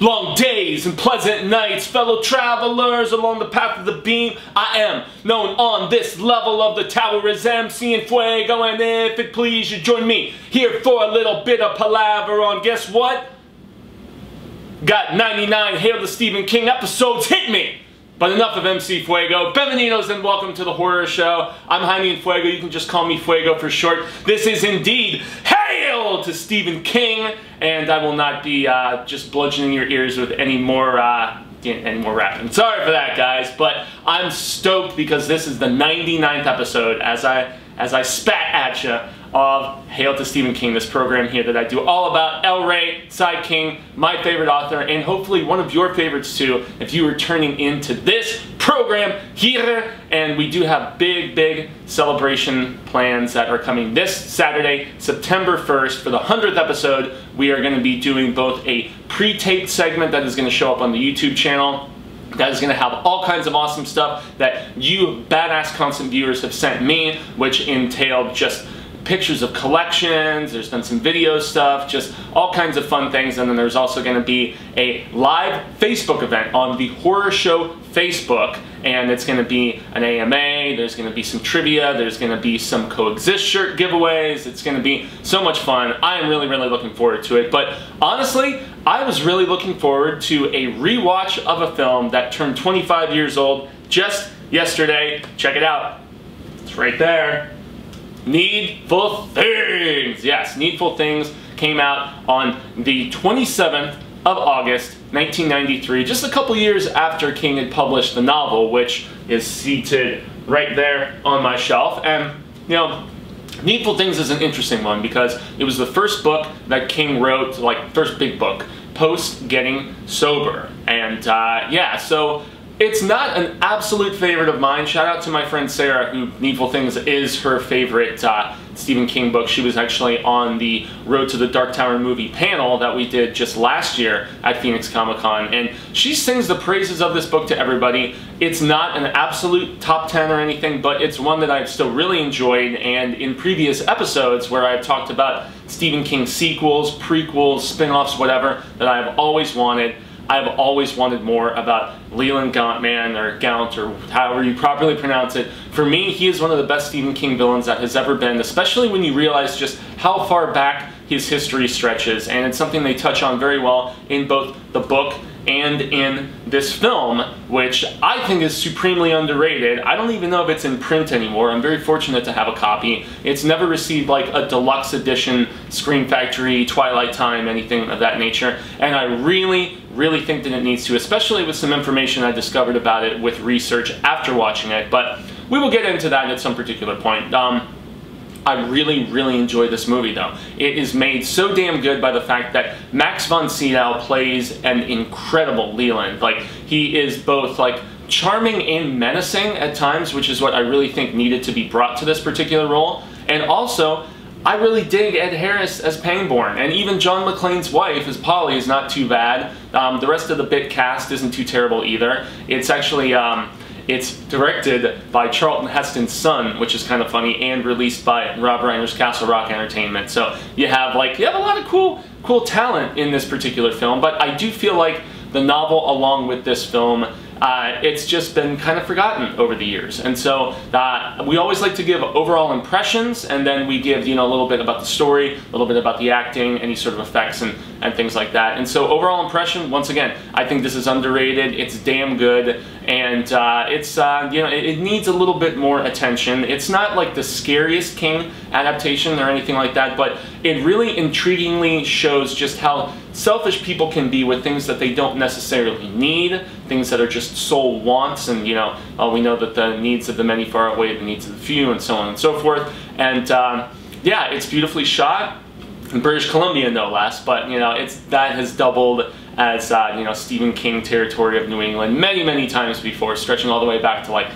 long days and pleasant nights, fellow travelers along the path of the beam. I am known on this level of the tower as MC and Fuego, and if it please you join me here for a little bit of palaver on, guess what? Got 99 Hail to Stephen King episodes, hit me! But enough of MC Fuego. Bienvenidos and welcome to the horror show. I'm Jaime and Fuego, you can just call me Fuego for short. This is indeed Hail to Stephen King, and I will not be just bludgeoning your ears with any more rapping. Sorry for that, guys, but I'm stoked because this is the 99th episode as I spat at you of Hail to Stephen King, this program here that I do all about El Rey, Cy King, my favorite author, and hopefully one of your favorites too, if you are turning into this program here. And we do have big celebration plans that are coming this Saturday, September 1st, for the 100th episode. We are going to be doing both a pre-taped segment that is going to show up on the YouTube channel, that is going to have all kinds of awesome stuff that you badass constant viewers have sent me, which entailed just pictures of collections, there's been some video stuff, just all kinds of fun things, and then there's also going to be a live Facebook event on the Horror Show Facebook, and it's going to be an AMA, there's going to be some trivia, there's going to be some Coexist shirt giveaways, it's going to be so much fun. I am really looking forward to it, but honestly, I was really looking forward to a rewatch of a film that turned 25 years old just yesterday. Check it out. It's right there. Needful Things! Yes, Needful Things came out on the 27th of August, 1993, just a couple years after King had published the novel, which is seated right there on my shelf. And, you know, Needful Things is an interesting one because it was the first book that King wrote, like, first big book, post getting sober. And, yeah, so it's not an absolute favorite of mine. Shout out to my friend Sarah, who Needful Things is her favorite Stephen King book. She was actually on the Road to the Dark Tower movie panel that we did just last year at Phoenix Comic Con, and she sings the praises of this book to everybody. It's not an absolute top 10 or anything, but it's one that I've still really enjoyed, and in previous episodes where I've talked about Stephen King sequels, prequels, spin-offs, whatever, that I've always wanted. I've always wanted more about Leland Gauntman, or Gaunt, or however you properly pronounce it. For me, he is one of the best Stephen King villains that has ever been, especially when you realize just how far back his history stretches, and it's something they touch on very well in both the book and in this film, which I think is supremely underrated. I don't even know if it's in print anymore. I'm very fortunate to have a copy. It's never received like a deluxe edition, Screen Factory, Twilight Time, anything of that nature, and I really think that it needs to, especially with some information I discovered about it with research after watching it, but we will get into that at some particular point. I really enjoy this movie though. It is made so damn good by the fact that Max von Sydow plays an incredible Leland. Like, he is both like charming and menacing at times, which is what I really think needed to be brought to this particular role. And also, I really dig Ed Harris as Pangborn, and even John McClane's wife as Polly is not too bad. The rest of the bit cast isn't too terrible either. It's actually it's directed by Charlton Heston's son, which is kind of funny, and released by Rob Reiner's Castle Rock Entertainment. So you have a lot of cool talent in this particular film, but I do feel like the novel along with this film, it's just been kind of forgotten over the years. And so we always like to give overall impressions, and then we give, you know, a little bit about the story, a little bit about the acting, any sort of effects and things like that. And so overall impression, once again, I think this is underrated. It's damn good, and it's you know, it needs a little bit more attention. It's not like the scariest King adaptation or anything like that, but it really intriguingly shows just how selfish people can be with things that they don't necessarily need, things that are just soul wants, and, you know, we know that the needs of the many far outweigh the needs of the few, and so on and so forth. And yeah, it's beautifully shot in British Columbia, no less, but, you know, that has doubled as you know, Stephen King territory of New England many times before, stretching all the way back to like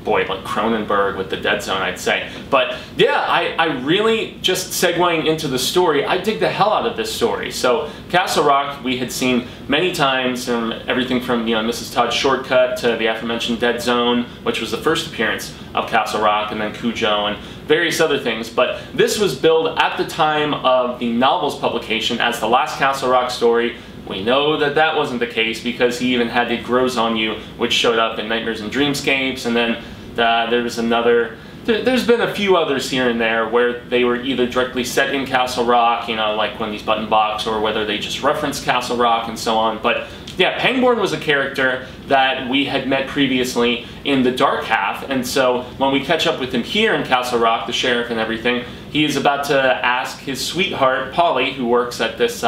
Cronenberg with the Dead Zone, I'd say. But yeah, I really, just segueing into the story, I dig the hell out of this story. So Castle Rock we had seen many times, from everything from, you know, Mrs. Todd's Shortcut to the aforementioned Dead Zone, which was the first appearance of Castle Rock, and then Cujo and various other things. But this was billed at the time of the novel's publication as the last Castle Rock story, We know that that wasn't the case because he even had It Grows on You, which showed up in Nightmares and Dreamscapes, and then there was another. There's been a few others here and there where they were either directly set in Castle Rock, you know, like Wendy's Button Box, or whether they just referenced Castle Rock and so on. But yeah, Pangborn was a character that we had met previously in the Dark Half, and so when we catch up with him here in Castle Rock, the sheriff and everything, he is about to ask his sweetheart, Polly, who works at this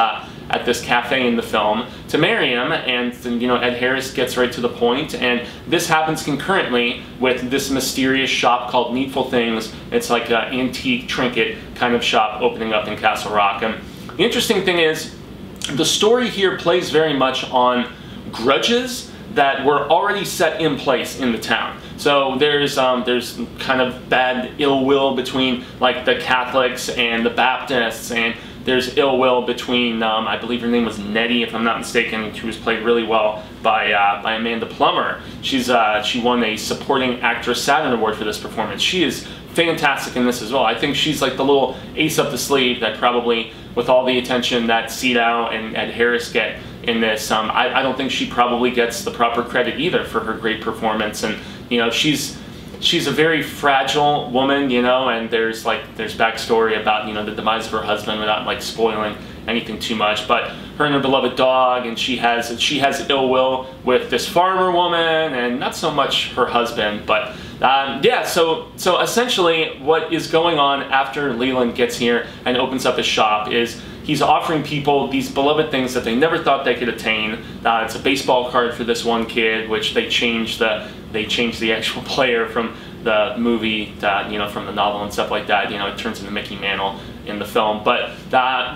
cafe in the film, to marry him, and you know, Ed Harris gets right to the point, and this happens concurrently with this mysterious shop called Needful Things. It's like an antique trinket kind of shop opening up in Castle Rock. And the interesting thing is, the story here plays very much on grudges that were already set in place in the town. So there's kind of bad ill will between like the Catholics and the Baptists, and there's ill will between, I believe her name was Nettie, if I'm not mistaken, who was played really well by Amanda Plummer. She won a Supporting Actress Saturn Award for this performance. She is fantastic in this as well. I think she's like the little ace up the sleeve that probably, with all the attention that Sito and Ed Harris get in this, I don't think she probably gets the proper credit either for her great performance. And you know, she's a very fragile woman, you know, and there's backstory about, you know, the demise of her husband without like spoiling anything too much. But her and her beloved dog, and she has ill will with this farmer woman, and not so much her husband. But yeah, so essentially what is going on after Leland gets here and opens up his shop is he's offering people these beloved things that they never thought they could attain. It's a baseball card for this one kid, which they changed the actual player from the movie, you know, from the novel and stuff like that. You know, it turns into Mickey Mantle in the film. But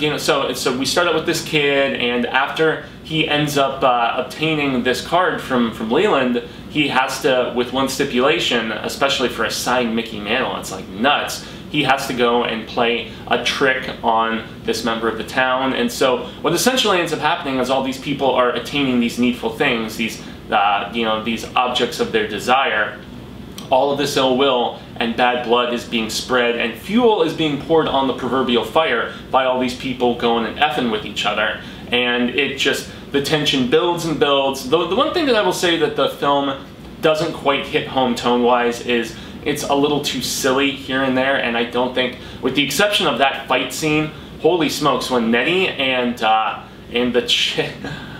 you know, so we start out with this kid, and after he ends up obtaining this card from Leland, he has to, with one stipulation, especially for a signed Mickey Mantle, it's like nuts. He has to go and play a trick on this member of the town. And so what essentially ends up happening is all these people are attaining these needful things, these you know, these objects of their desire. All of this ill will and bad blood is being spread, and fuel is being poured on the proverbial fire by all these people going and effing with each other. And it just, the tension builds and builds. The one thing that I will say that the film doesn't quite hit home tone-wise is it's a little too silly here and there, and I don't think, with the exception of that fight scene, holy smokes, when Nettie and the chick,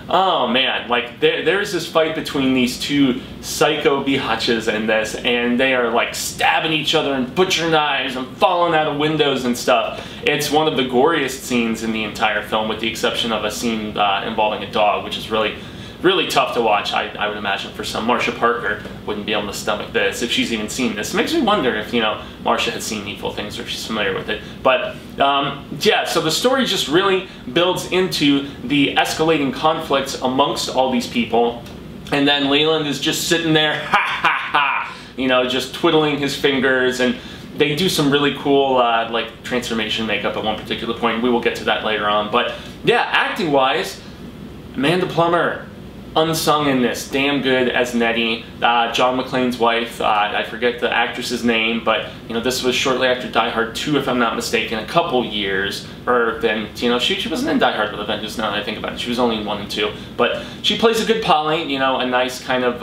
oh man, like there's this fight between these two psycho biatches in this, and they are like stabbing each other and butcher knives and falling out of windows and stuff. It's one of the goriest scenes in the entire film, with the exception of a scene involving a dog, which is really tough to watch. I would imagine for some. Marsha Parker wouldn't be able to stomach this if she's even seen this. It makes me wonder if, you know, Marsha has seen Needful Things or if she's familiar with it. But yeah, so the story just really builds into the escalating conflicts amongst all these people, and then Leland is just sitting there, ha ha ha, you know, just twiddling his fingers, and they do some really cool like transformation makeup at one particular point. We will get to that later on. But yeah, acting wise, Amanda Plummer, unsung in this, damn good as Nettie. John McClane's wife, I forget the actress's name, but you know, this was shortly after Die Hard 2, if I'm not mistaken, a couple years. Or then, you know, she wasn't in Die Hard with a Vengeance now that I think about it. She was only in 1 and 2. But she plays a good Polly, you know, a nice kind of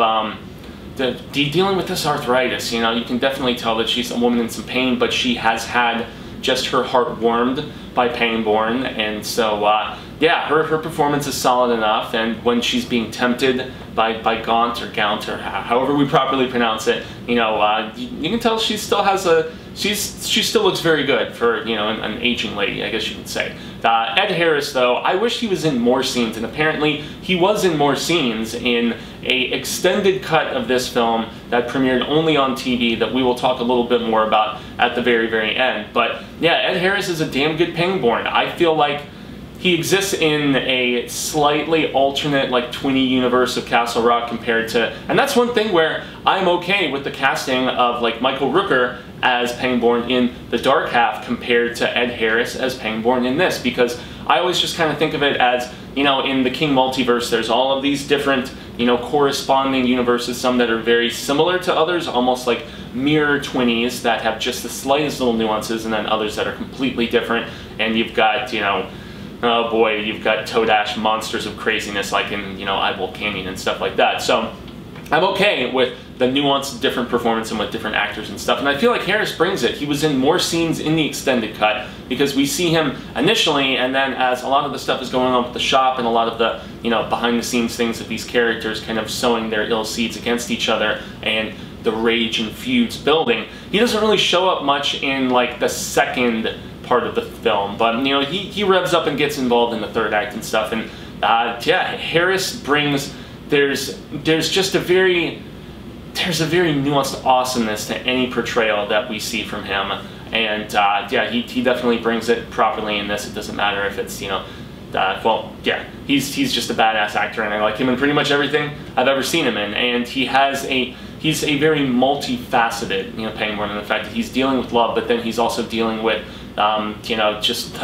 dealing with this arthritis. You know, you can definitely tell that she's a woman in some pain, but she has had just her heart warmed by Pangborn, and so yeah, her performance is solid enough. And when she's being tempted by Gaunt, or however we properly pronounce it, you know, you can tell she still has she still looks very good for, you know, an aging lady, I guess you could say. Ed Harris, though, I wish he was in more scenes, and apparently he was in more scenes in a extended cut of this film that premiered only on TV that we will talk a little bit more about at the very, very end. But yeah, Ed Harris is a damn good Pangborn. I feel like he exists in a slightly alternate, like, twinny universe of Castle Rock compared to, and that's one thing where I'm okay with the casting of, like, Michael Rooker as Pangborn in The Dark Half compared to Ed Harris as Pangborn in this, because I always just kind of think of it as, you know, in the King multiverse, there's all of these different, you know, corresponding universes, some that are very similar to others, almost like mirror twinnies that have just the slightest little nuances, and then others that are completely different. And you've got, you know, oh boy, you've got Toadash monsters of craziness like in, you know, Eyeball Canyon and stuff like that. So I'm okay with the nuanced different performance and with different actors and stuff, and I feel like Harris brings it. He was in more scenes in the extended cut because we see him initially, and then as a lot of the stuff is going on with the shop and a lot of the, you know, behind the scenes things of these characters kind of sowing their ill seeds against each other and the rage and feuds building, he doesn't really show up much in like the second part of the film, but you know, he revs up and gets involved in the third act and stuff. And yeah, Harris brings, there's just a very nuanced awesomeness to any portrayal that we see from him, and yeah, he definitely brings it properly in this. It doesn't matter if it's, you know, well, yeah, he's just a badass actor, and I like him in pretty much everything I've ever seen him in, and he's a very multifaceted, you know, Penguin, in the fact that he's dealing with love, but then he's also dealing with, you know, just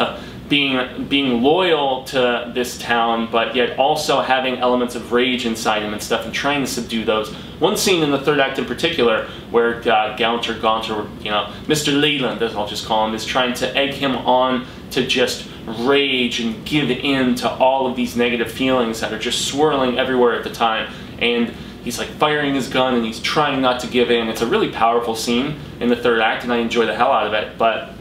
being loyal to this town, but yet also having elements of rage inside him and stuff, and trying to subdue those. One scene in the third act in particular, where Gaunter, you know, Mr. Leland, as I'll just call him, is trying to egg him on to just rage and give in to all of these negative feelings that are just swirling everywhere at the time. And he's like firing his gun and he's trying not to give in. It's a really powerful scene in the third act, and I enjoy the hell out of it, but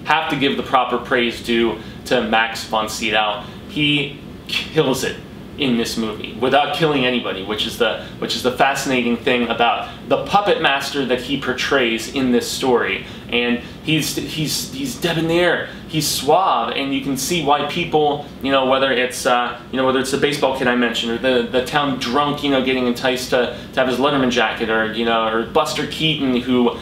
have to give the proper praise due to Max von Sydow. He kills it in this movie without killing anybody, which is the fascinating thing about the puppet master that he portrays in this story. And he's debonair, he's suave, and you can see why people, you know, whether it's the baseball kid I mentioned, or the town drunk, you know, getting enticed to have his Letterman jacket, or, you know, or Buster Keaton, who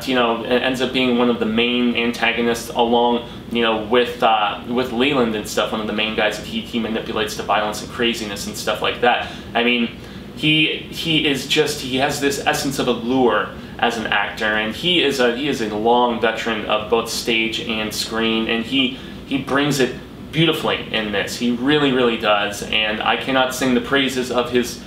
you know, ends up being one of the main antagonists along, you know, with Leland and stuff, one of the main guys that he manipulates to violence and craziness and stuff like that. I mean, he has this essence of allure as an actor, and he is a long veteran of both stage and screen, and he brings it beautifully in this. He really does, and I cannot sing the praises of his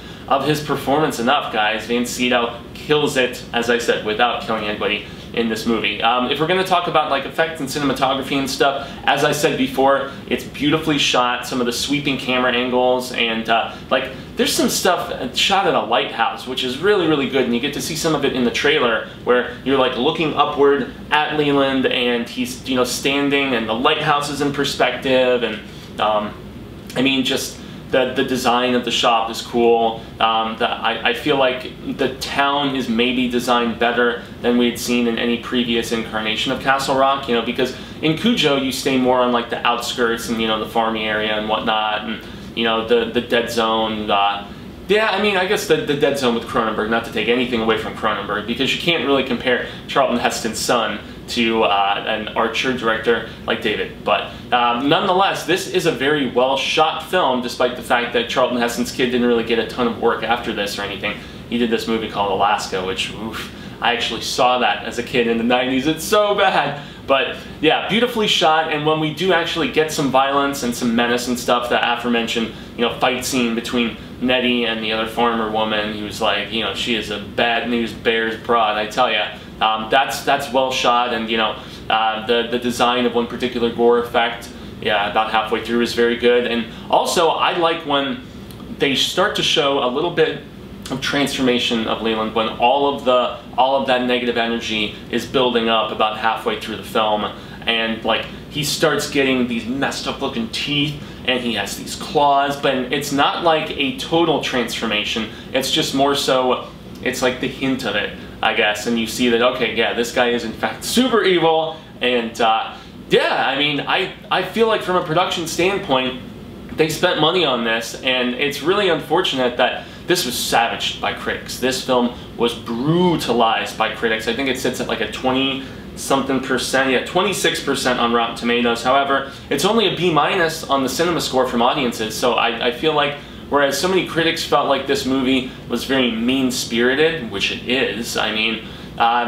performance enough, guys. Von Sydow kills it, as I said, without killing anybody in this movie. If we're going to talk about like effects and cinematography and stuff, as I said before, it's beautifully shot. Some of the sweeping camera angles, and like there's some stuff shot at a lighthouse, which is really good, and you get to see some of it in the trailer where you're like looking upward at Leland, and he's, you know, standing, and the lighthouse is in perspective, and I mean, just the design of the shop is cool. I feel like the town is maybe designed better than we had seen in any previous incarnation of Castle Rock, you know, because in Cujo you stay more on like the outskirts and, you know, the farmy area and whatnot, and, you know, the dead zone. Yeah, I mean, I guess the dead zone with Cronenberg, not to take anything away from Cronenberg, because you can't really compare Charlton Heston's son to an Archer director like David. But nonetheless, this is a very well shot film, despite the fact that Charlton Heston's kid didn't really get a ton of work after this or anything. He did this movie called Alaska, which, oof, I actually saw that as a kid in the 90s. It's so bad. But yeah, beautifully shot, and when we do actually get some violence and some menace and stuff, the aforementioned, you know, fight scene between Nettie and the other farmer woman, who's like, you know, she is a bad news bears broad, I tell ya. That's well shot, and, you know, the design of one particular gore effect, yeah, about halfway through is very good. And also, I like when they start to show a little bit of transformation of Leland, when all of that negative energy is building up about halfway through the film, and like he starts getting these messed up looking teeth, and he has these claws, but it's not like a total transformation. It's just more so, it's like the hint of it, I guess, and you see that, okay, yeah, this guy is in fact super evil. And yeah, I mean, I feel like from a production standpoint, they spent money on this, and it's really unfortunate that this was savaged by critics. This film was brutalized by critics. I think it sits at like a 20-something%, yeah, 26% on Rotten Tomatoes. However, it's only a B- on the cinema score from audiences, so I feel like, whereas so many critics felt like this movie was very mean-spirited, which it is, I mean,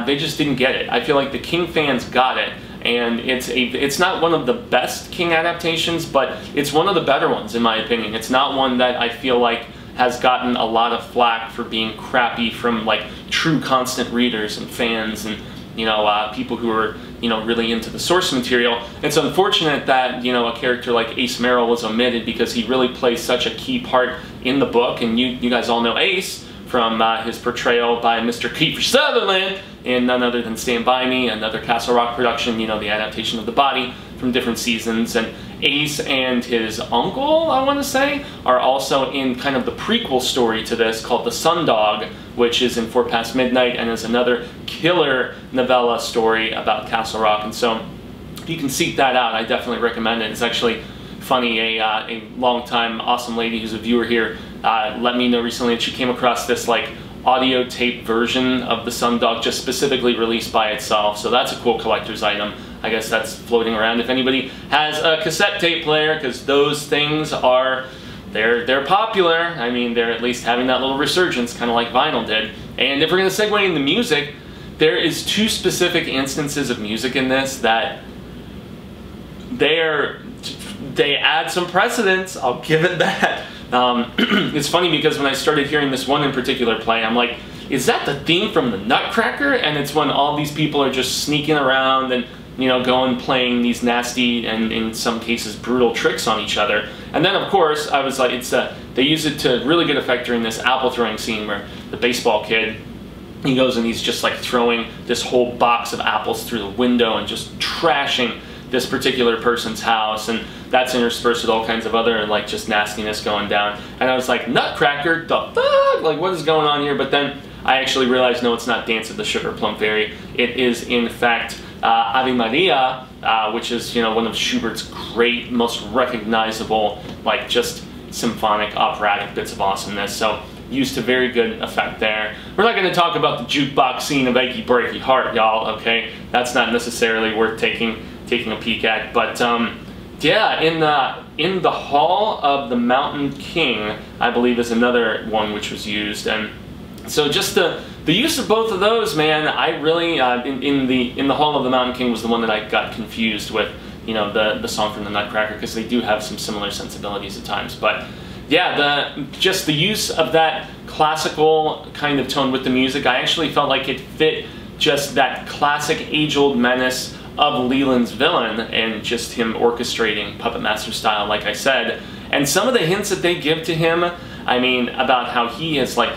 they just didn't get it. I feel like the King fans got it, and it's not one of the best King adaptations, but it's one of the better ones, in my opinion. It's not one that I feel like has gotten a lot of flack for being crappy from like true constant readers and fans, and, you know, people who are, you know, really into the source material. It's unfortunate that, you know, a character like Ace Merrill was omitted because he really plays such a key part in the book, and you guys all know Ace from his portrayal by Mr. Kiefer Sutherland in none other than Stand By Me, another Castle Rock production, you know, the adaptation of the body from different seasons. And Ace and his uncle, I want to say, are also in kind of the prequel story to this called The Sundog, which is in 4 Past Midnight and is another killer novella story about Castle Rock. And so if you can seek that out, I definitely recommend it. It's actually funny, a long-time awesome lady who's a viewer here let me know recently that she came across this like audio tape version of The Sundog just specifically released by itself. So that's a cool collector's item. I guess that's floating around if anybody has a cassette tape player, because those things are, they're popular. I mean, they're at least having that little resurgence, kind of like vinyl did. And if we're going to segue into music, there is 2 specific instances of music in this that they add some precedence, I'll give it that. It's funny because when I started hearing this one in particular play, I'm like, is that the theme from the Nutcracker? And it's when all these people are just sneaking around and, you know, going playing these nasty and in some cases brutal tricks on each other. And then of course I was like, they use it to really good effect during this apple throwing scene where the baseball kid, he goes and he's just like throwing this whole box of apples through the window and just trashing this particular person's house, and that's interspersed with all kinds of other like just nastiness going down. And I was like, Nutcracker, the fuck? Like, what is going on here? But then I actually realized, no, it's not Dance of the Sugar Plum Fairy. It is in fact Ave Maria, which is, you know, one of Schubert's great, most recognizable, like just symphonic, operatic bits of awesomeness. So used to very good effect there. We're not going to talk about the jukebox scene of Achy Breaky Heart, y'all, okay? That's not necessarily worth taking a peek at. But yeah, in the Hall of the Mountain King, I believe, is another one which was used. And so just the use of both of those, man, I really in the Hall of the Mountain King was the one that I got confused with, you know, the song from the Nutcracker, because they do have some similar sensibilities at times. But yeah, just the use of that classical kind of tone with the music, I actually felt like it fit just that classic age-old menace of Leland's villain, and just him orchestrating puppet master style, like I said. And some of the hints that they give to him, I mean, about how he is like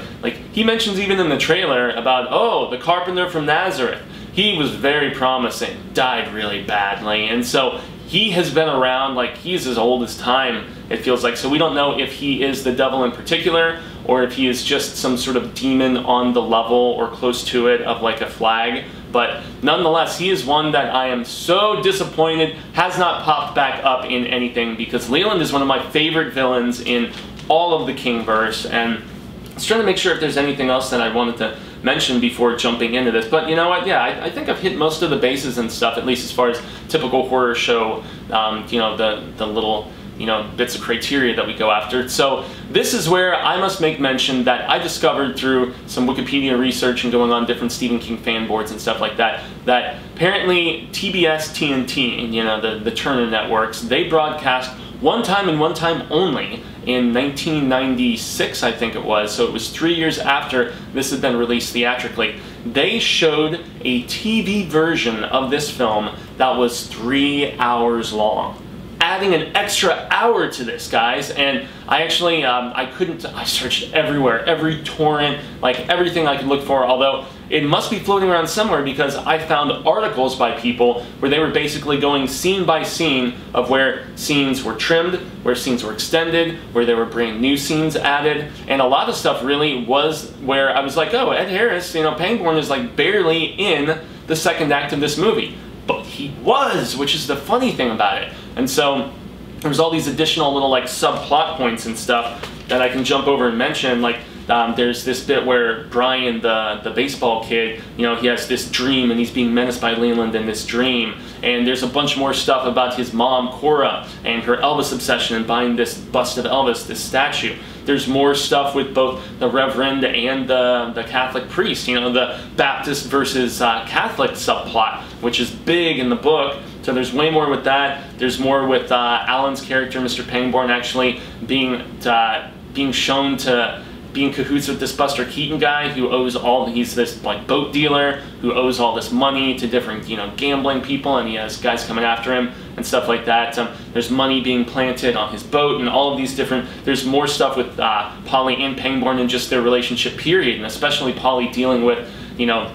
he mentions even in the trailer about, oh, the carpenter from Nazareth, he was very promising, died really badly. And so he has been around, like he's as old as time, it feels like. So we don't know if he is the devil in particular, or if he is just some sort of demon on the level or close to it of like a flag. But nonetheless, he is one that I am so disappointed has not popped back up in anything, because Leland is one of my favorite villains in all of the Kingverse. And I was trying to make sure if there's anything else that I wanted to mention before jumping into this. But you know what, yeah, I think I've hit most of the bases and stuff, at least as far as typical horror show, you know, the little, you know, bits of criteria that we go after. So this is where I must make mention that I discovered through some Wikipedia research and going on different Stephen King fan boards and stuff like that, that apparently TBS, TNT, you know, the Turner networks, they broadcast one time and one time only in 1996, I think it was. So it was 3 years after this had been released theatrically. They showed a TV version of this film that was 3 hours long, adding an extra hour to this, guys. And I actually, I searched everywhere, every torrent, like everything I could look for, although it must be floating around somewhere, because I found articles by people where they were basically going scene by scene of where scenes were trimmed, where scenes were extended, where there were brand new scenes added. And a lot of stuff really was where I was like, oh, Ed Harris, you know, Pangborn is like barely in the second act of this movie. But he was, which is the funny thing about it. And so there's all these additional little like subplot points and stuff that I can jump over and mention. Like there's this bit where Brian, the baseball kid, you know, he has this dream and he's being menaced by Leland in this dream. And there's a bunch more stuff about his mom, Cora, and her Elvis obsession and buying this bust of Elvis, this statue. There's more stuff with both the Reverend and the Catholic priest, you know, the Baptist versus Catholic subplot, which is big in the book. So there's way more with that. There's more with Alan's character, Mr. Pangborn, actually being shown to being cahoots with this Buster Keaton guy who owes he's this like boat dealer who owes all this money to different, you know, gambling people, and he has guys coming after him and stuff like that. There's money being planted on his boat and all of these different, there's more stuff with Polly and Pangborn and just their relationship period, and especially Polly dealing with, you know,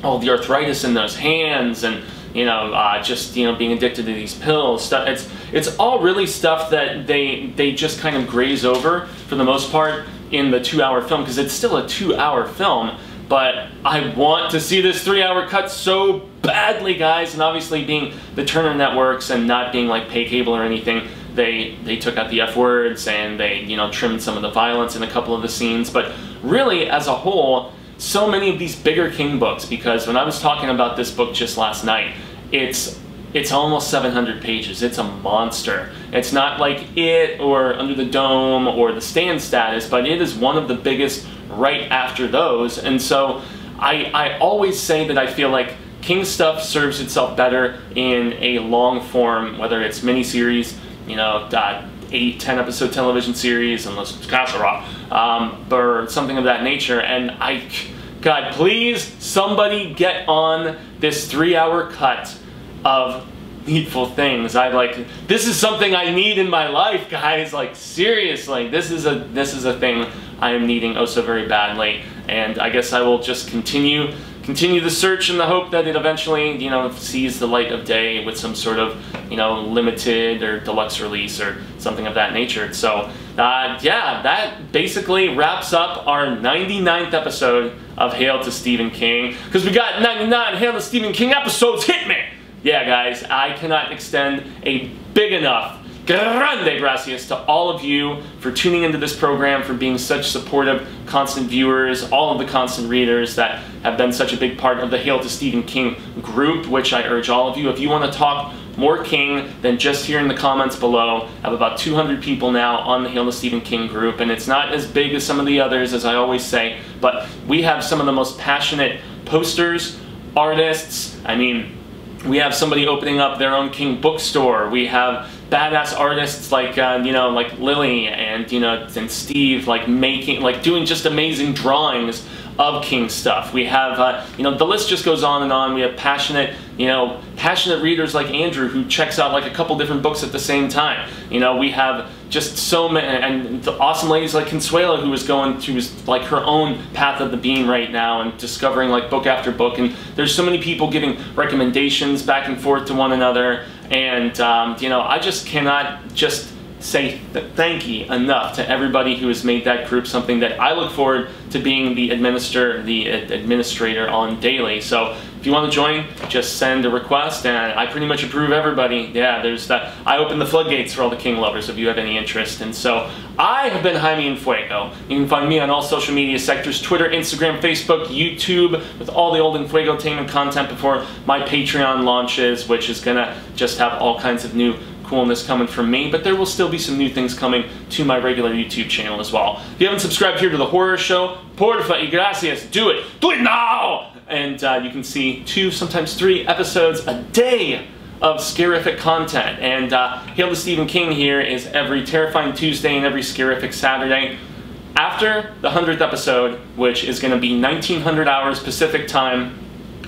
all the arthritis in those hands, and you know, just, you know, being addicted to these pills. It's all really stuff that they just kind of graze over for the most part in the 2-hour film, because it's still a 2-hour film, but I want to see this 3-hour cut so badly, guys. And obviously, being the Turner Networks and not being like pay cable or anything, they took out the F words and they, you know, trimmed some of the violence in a couple of the scenes. But really, as a whole, so many of these bigger King books, because when I was talking about this book just last night, it's almost 700 pages. It's a monster. It's not like It or Under the Dome or The Stand status, but it is one of the biggest right after those. And so I always say that I feel like King stuff serves itself better in a long form, whether it's miniseries, you know, 8-10 episode television series, unless it's Castle Rock, or something of that nature. And God, please, somebody get on this 3-hour cut of Needful Things. This is something I need in my life, guys. Like, seriously, this is a thing I am needing oh so very badly. And I guess I will just continue the search in the hope that it eventually, you know, sees the light of day with some sort of, you know, limited or deluxe release or something of that nature. So, yeah, that basically wraps up our 99th episode of Hail to Stephen King. Because we got 99 Hail to Stephen King episodes, hit me! Yeah, guys, I cannot extend a big enough grande gracias to all of you for tuning into this program, for being such supportive, constant viewers, all of the constant readers that have been such a big part of the Hail to Stephen King group, which I urge all of you, if you want to talk more King than just here in the comments below. I have about 200 people now on the Hail to Stephen King group, and it's not as big as some of the others, as I always say, but we have some of the most passionate posters, artists. I mean, we have somebody opening up their own King bookstore. We have badass artists like, you know, like Lily and, you know, and Steve, like doing just amazing drawings of King stuff. We have, you know, the list just goes on and on. We have passionate, you know, passionate readers like Andrew, who checks out like a couple different books at the same time. You know, we have just so many, and the awesome ladies like Consuelo, who is going through like her own path of the beam right now and discovering like book after book. And there's so many people giving recommendations back and forth to one another. And, you know, I just cannot just say thank you enough to everybody who has made that group something that I look forward to being the administrator on daily. So if you want to join, just send a request, and I pretty much approve everybody. Yeah, there's that. I open the floodgates for all the King lovers if you have any interest. And so I have been Jaime and Fuego. You can find me on all social media sectors: Twitter, Instagram, Facebook, YouTube, with all the old Fuego-tainment content before my Patreon launches, which is gonna just have all kinds of new coolness coming from me, but there will still be some new things coming to my regular YouTube channel as well. If you haven't subscribed here to the horror show, porfa y gracias, do it now! And you can see 2, sometimes 3 episodes a day of scarific content. And Hail to Stephen King here is every Terrifying Tuesday and every Scarific Saturday. After the 100th episode, which is going to be 1900 hours Pacific time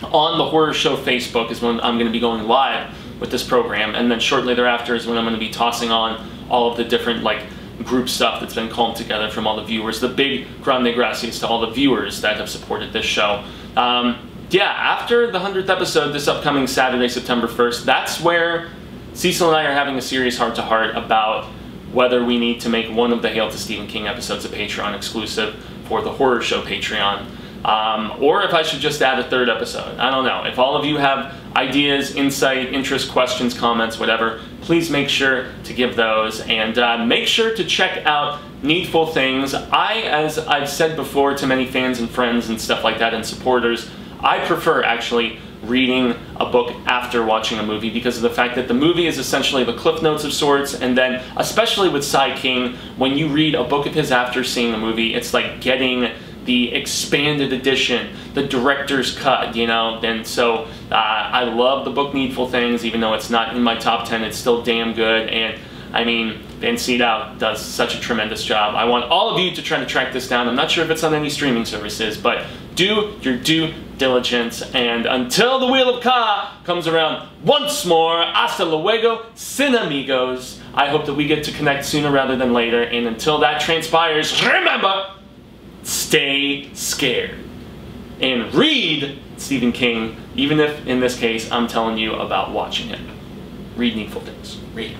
on the horror show Facebook, is when I'm going to be going live with this program, and then shortly thereafter is when I'm going to be tossing on all of the different like group stuff that's been called together from all the viewers. The big grande gracias to all the viewers that have supported this show. Yeah, after the 100th episode, this upcoming Saturday, September 1st, that's where Cecil and I are having a serious heart-to-heart about whether we need to make one of the Hail to Stephen King episodes a Patreon exclusive for the horror show Patreon. Or if I should just add a 3rd episode. I don't know. If all of you have ideas, insight, interest, questions, comments, whatever, please make sure to give those. And make sure to check out Needful Things. As I've said before to many fans and friends and stuff like that and supporters, I prefer actually reading a book after watching a movie, because of the fact that the movie is essentially the Cliff Notes of sorts, and then especially with Sai King, when you read a book of his after seeing the movie, it's like getting the expanded edition, the director's cut, you know. And so I love the book Needful Things, even though it's not in my top 10, it's still damn good. And I mean, Vancito does such a tremendous job. I want all of you to try to track this down. I'm not sure if it's on any streaming services, but do your due diligence. And until the Wheel of Ka comes around once more, hasta luego, sin amigos. I hope that we get to connect sooner rather than later. And until that transpires, remember, stay scared. And read Stephen King, even if in this case I'm telling you about watching him. Read Needful Things. Read.